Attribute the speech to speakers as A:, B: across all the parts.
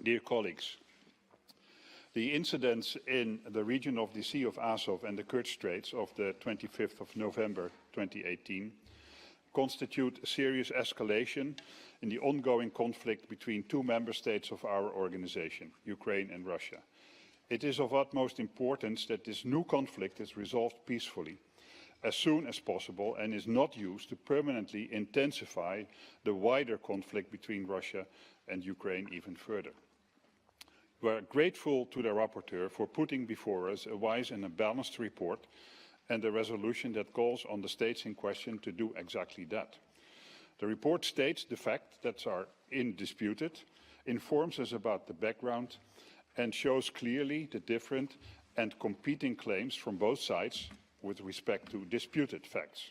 A: Dear colleagues, the incidents in the region of the Sea of Azov and the Kerch Straits of the 25th of November 2018 constitute a serious escalation in the ongoing conflict between two member states of our organization, Ukraine and Russia. It is of utmost importance that this new conflict is resolved peacefully as soon as possible and is not used to permanently intensify the wider conflict between Russia and Ukraine even further. We are grateful to the rapporteur for putting before us a wise and a balanced report and a resolution that calls on the states in question to do exactly that. The report states the facts that are indisputed, informs us about the background, and shows clearly the different and competing claims from both sides with respect to disputed facts.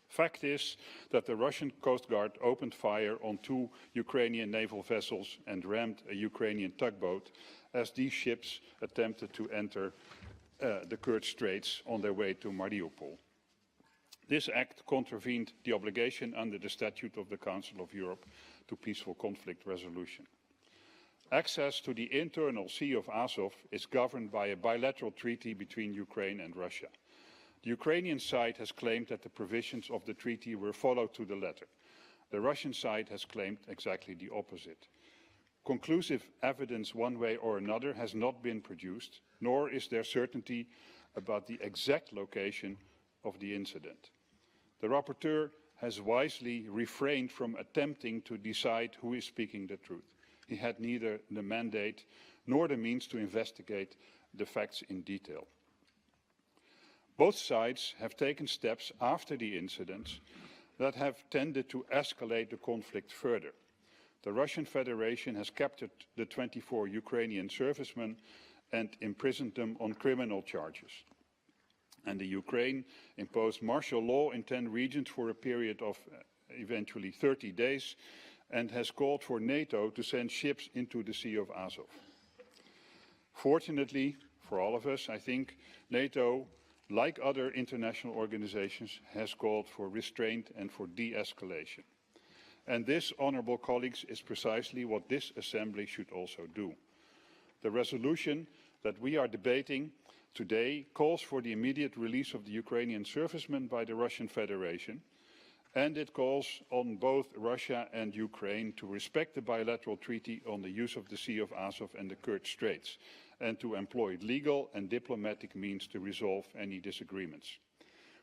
A: Fact is that the Russian Coast Guard opened fire on two Ukrainian naval vessels and rammed a Ukrainian tugboat as these ships attempted to enter the Kerch Straits on their way to Mariupol. This act contravened the obligation under the Statute of the Council of Europe to peaceful conflict resolution. Access to the internal Sea of Azov is governed by a bilateral treaty between Ukraine and Russia. The Ukrainian side has claimed that the provisions of the treaty were followed to the letter. The Russian side has claimed exactly the opposite. Conclusive evidence one way or another has not been produced, nor is there certainty about the exact location of the incident. The rapporteur has wisely refrained from attempting to decide who is speaking the truth. He had neither the mandate nor the means to investigate the facts in detail. Both sides have taken steps after the incidents that have tended to escalate the conflict further. The Russian Federation has captured the 24 Ukrainian servicemen and imprisoned them on criminal charges. And the Ukraine imposed martial law in 10 regions for a period of eventually 30 days and has called for NATO to send ships into the Sea of Azov. Fortunately, for all of us, I think NATO, like other international organizations, has called for restraint and for de-escalation. And this, honourable colleagues, is precisely what this Assembly should also do. The resolution that we are debating today calls for the immediate release of the Ukrainian servicemen by the Russian Federation, and it calls on both Russia and Ukraine to respect the bilateral treaty on the use of the Sea of Azov and the Kerch Straits, and to employ legal and diplomatic means to resolve any disagreements.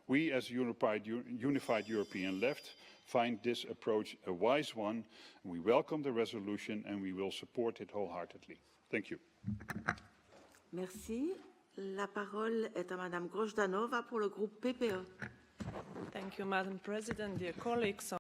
A: We, as unified European left, find this approach a wise one. We welcome the resolution and we will support it wholeheartedly. Thank you.
B: Merci. La parole est à Madame Grosdanova pour le groupe PPE.
C: Thank you, Madam President, dear colleagues.